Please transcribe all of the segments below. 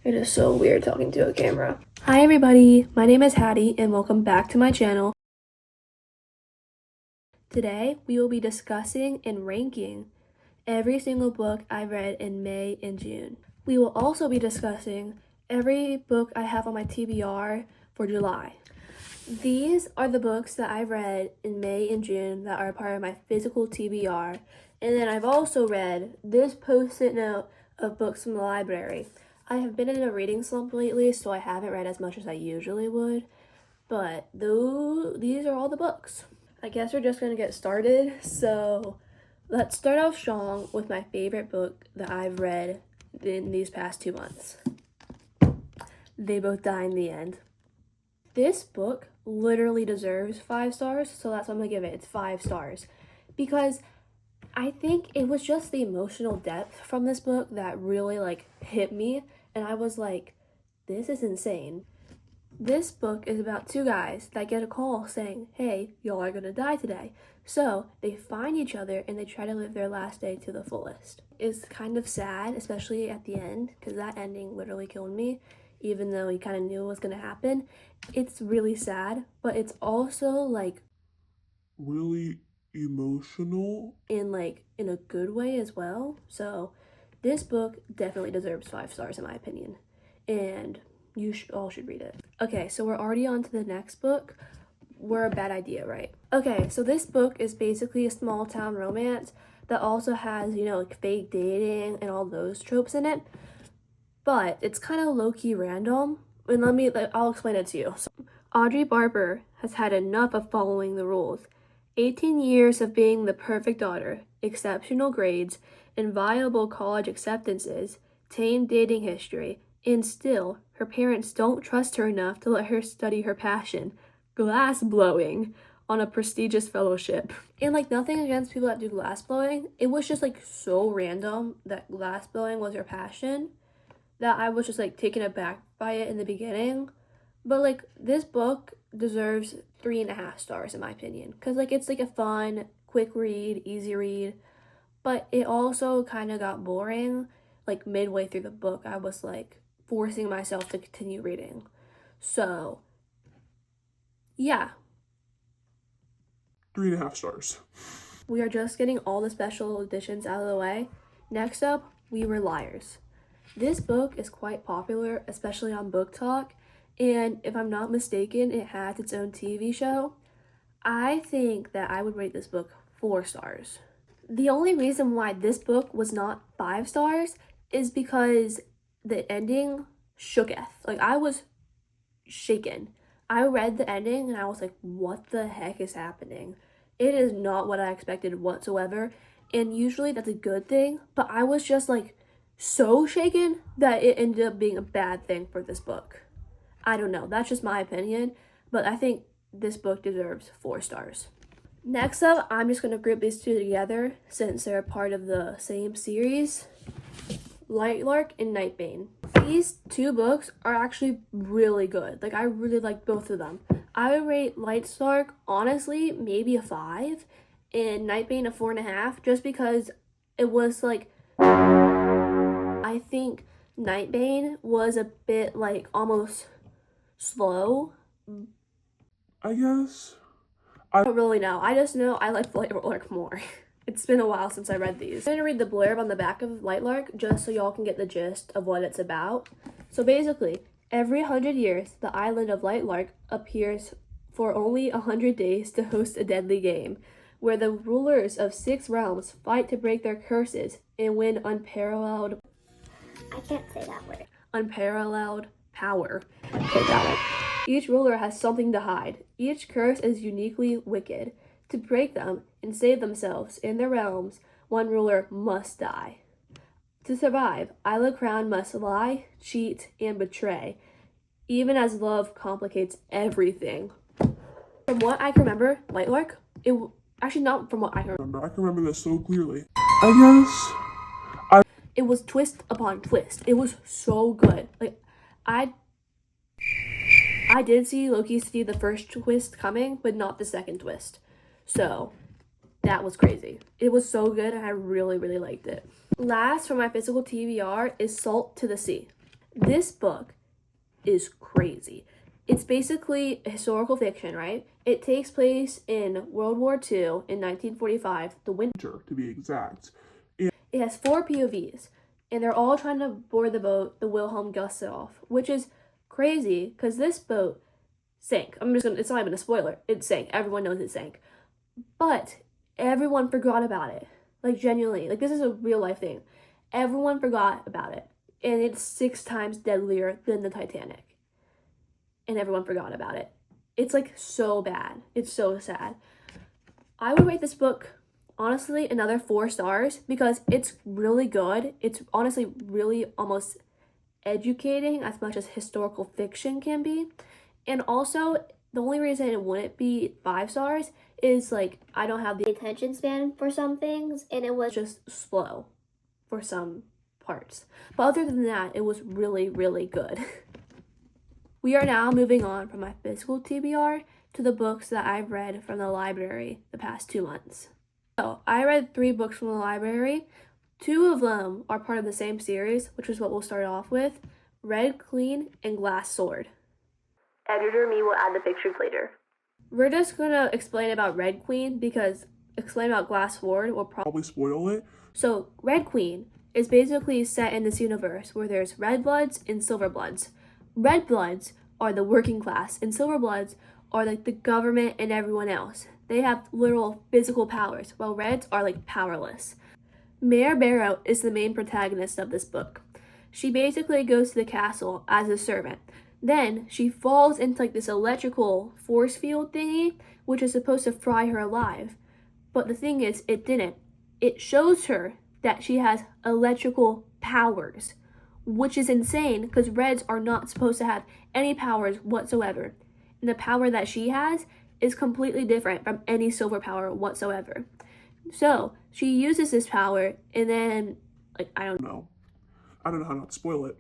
It is so weird talking to a camera. Hi everybody, my name is Hattie and welcome back to my channel. Today we will be discussing and ranking every single book I read in May and June. We will also be discussing every book I have on my TBR for July. These are the books that I read in May and June that are part of my physical TBR. And then I've also read this post-it note of books from the library. I have been in a reading slump lately, so I haven't read as much as I usually would. But these are all the books. I guess we're just gonna get started. So let's start off strong with my favorite book that I've read in these past 2 months. They Both Die in the End. This book literally deserves 5 stars, so that's what I'm gonna give it. It's 5 stars. Because I think it was just the emotional depth from this book that really hit me, and I was like, this is insane. This book is about 2 guys that get a call saying, hey, y'all are gonna die today. So they find each other and they try to live their last day to the fullest. It's kind of sad, especially at the end, because that ending literally killed me, even though you kind of knew it was gonna happen. It's really sad, but it's also really emotional in a good way as well. So this book definitely deserves 5 stars in my opinion, and you all should read it. Okay, so we're already on to the next book. We're a bad idea, right? Okay, so this book is basically a small town romance that also has, fake dating and all those tropes in it, but it's kind of low-key random. And I'll explain it to you. So, Audrey Barber has had enough of following the rules. 18 years of being the perfect daughter, exceptional grades, inviolable college acceptances, tame dating history, and still, her parents don't trust her enough to let her study her passion, glass blowing, on a prestigious fellowship. And nothing against people that do glass blowing, it was just so random that glass blowing was her passion that I was just taken aback by it in the beginning. But this book deserves 3.5 stars in my opinion, because it's a fun, quick read, easy read. But it also kind of got boring midway through the book. I was forcing myself to continue reading. So yeah, 3.5 stars. we are just getting all the special editions out of the way. Next up, We Were Liars. This book is quite popular, especially on Book Talk, and if I'm not mistaken, it has its own TV show. I think that I would rate this book 4 stars. The only reason why this book was not 5 stars is because the ending shooketh. I was shaken. I read the ending and I was like, what the heck is happening? It is not what I expected whatsoever, and usually that's a good thing, but I was just so shaken that it ended up being a bad thing for this book. I don't know, that's just my opinion, but I think this book deserves 4 stars. Next up, I'm just going to group these 2 together since they're part of the same series. Lightlark and Nightbane. These 2 books are actually really good. I really like both of them. I would rate Lightlark, honestly, maybe a 5, and Nightbane a 4.5, just because it was I think Nightbane was a bit almost slow. I guess. I don't really know. I just know I like Lightlark more. It's been a while since I read these. I'm going to read the blurb on the back of Lightlark just so y'all can get the gist of what it's about. So basically, every 100 years, the island of Lightlark appears for only 100 days to host a deadly game, where the rulers of 6 realms fight to break their curses and win unparalleled... I can't say that word. Unparalleled power. Okay, got it. Each ruler has something to hide. Each curse is uniquely wicked. To break them and save themselves in their realms, one ruler must die. To survive, Isla Crown must lie, cheat, and betray, even as love complicates everything. From what I can remember, Lightlark, actually not from what I can remember. I can remember this so clearly. I guess. It was twist upon twist. It was so good. I did see the first twist coming, but not the second twist. So that was crazy. It was so good and I really, really liked it. Last for my physical TBR is Salt to the Sea. This book is crazy. It's basically historical fiction, right? It takes place in World War II in 1945, the winter To be exact. it has 4 POVs, and they're all trying to board the boat, the Wilhelm Gustave, which is crazy because this boat sank. It's not even a spoiler. It sank. Everyone knows it sank. But everyone forgot about it. Like, genuinely. Like, this is a real life thing. Everyone forgot about it. And it's 6 times deadlier than the Titanic. And everyone forgot about it. It's, like, so bad. It's so sad. I would rate this book, honestly, another 4 stars because it's really good. It's honestly really almost educating as much as historical fiction can be. And also, the only reason it wouldn't be 5 stars is like I don't have the attention span for some things, and it was just slow for some parts. But other than that, it was really, really good. We are now moving on from my physical TBR to the books that I've read from the library the past 2 months. So, I read 3 books from the library. 2 of them are part of the same series, which is what we'll start off with, Red Queen and Glass Sword. Editor me will add the pictures later. We're just gonna explain about Red Queen because explain about Glass Sword will Probably spoil it. So, Red Queen is basically set in this universe where there's red bloods and silver bloods. Red bloods are the working class, and silver bloods are like the government and everyone else. They have literal physical powers, while reds are like powerless. Mayor Barrow is the main protagonist of this book. She basically goes to the castle as a servant. Then she falls into like this electrical force field thingy, which is supposed to fry her alive. But the thing is, it didn't. It shows her that she has electrical powers, which is insane because reds are not supposed to have any powers whatsoever. And the power that she has is completely different from any silver power whatsoever. So she uses this power, and then, like, I don't know how not to spoil it.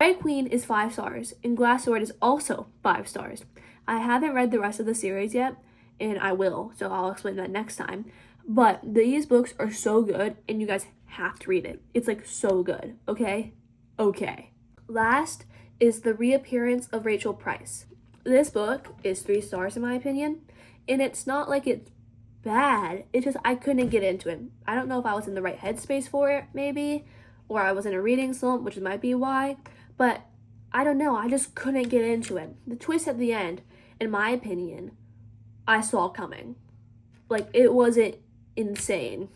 Red Queen is 5 stars, and Glass Sword is also 5 stars. I haven't read the rest of the series yet, and I will, so I'll explain that next time. But these books are so good, and you guys have to read it. It's like so good, okay? Okay. Last is The Reappearance of Rachel Price. This book is 3 stars in my opinion, and it's not like it's bad. It's just I couldn't get into it. I don't know if I was in the right headspace for it, maybe, or I was in a reading slump, which might be why, but I don't know. I just couldn't get into it. The twist at the end, in my opinion, I saw coming. Like, it wasn't insane.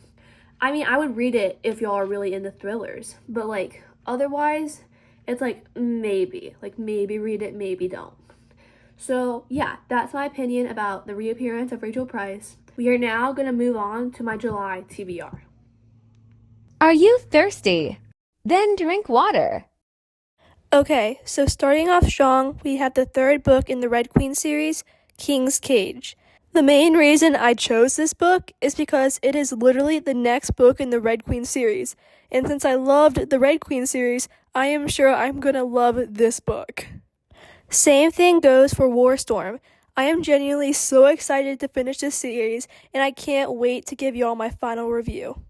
I mean, I would read it if y'all are really into thrillers, but like otherwise, it's like maybe read it, maybe don't. So yeah, that's my opinion about The Reappearance of Rachel Price. We are now going to move on to my July TBR. Are you thirsty? Then drink water. Okay, so starting off strong, we have the 3rd book in the Red Queen series, King's Cage. The main reason I chose this book is because it is literally the next book in the Red Queen series. And since I loved the Red Queen series, I am sure I'm gonna love this book. Same thing goes for Warstorm. I am genuinely so excited to finish this series, and I can't wait to give y'all my final review.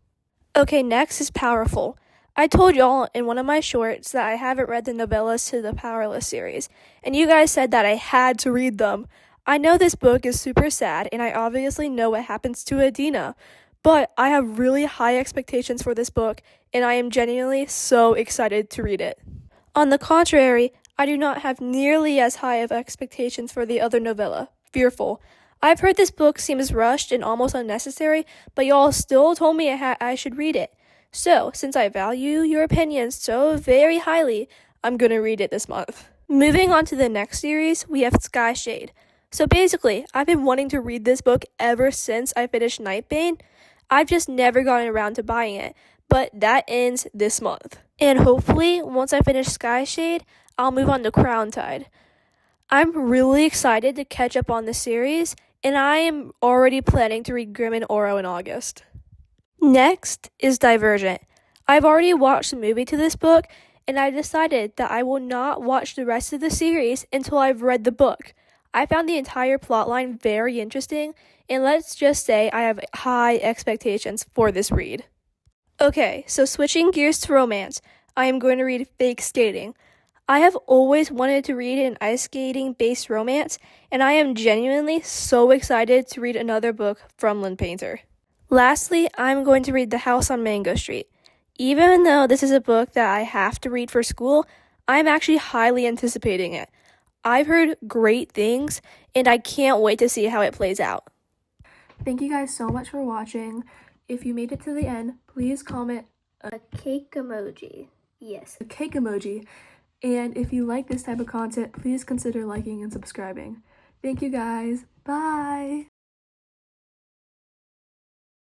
Okay, next is Powerful. I told y'all in one of my shorts that I haven't read the novellas to the Powerless series, and you guys said that I had to read them. I know this book is super sad, and I obviously know what happens to Adina, but I have really high expectations for this book, and I am genuinely so excited to read it. On the contrary, I do not have nearly as high of expectations for the other novella, Fearful. I've heard this book seems rushed and almost unnecessary, but y'all still told me I should read it. So, since I value your opinions so very highly, I'm gonna read it this month. Moving on to the next series, we have Sky Shade. So basically, I've been wanting to read this book ever since I finished Nightbane. I've just never gotten around to buying it, but that ends this month. And hopefully, once I finish Sky Shade, I'll move on to Crown Tide. I'm really excited to catch up on the series, and I am already planning to read Grim and Oro in August. Next is Divergent. I've already watched the movie to this book, and I decided that I will not watch the rest of the series until I've read the book. I found the entire plotline very interesting, and let's just say I have high expectations for this read. Okay, so switching gears to romance, I am going to read Fake Skating. I have always wanted to read an ice skating based romance, and I am genuinely so excited to read another book from Lynn Painter. Lastly, I'm going to read The House on Mango Street. Even though this is a book that I have to read for school, I'm actually highly anticipating it. I've heard great things, and I can't wait to see how it plays out. Thank you guys so much for watching. If you made it to the end, please comment A cake emoji. Yes. a cake emoji. And if you like this type of content, please consider liking and subscribing. Thank you guys. Bye.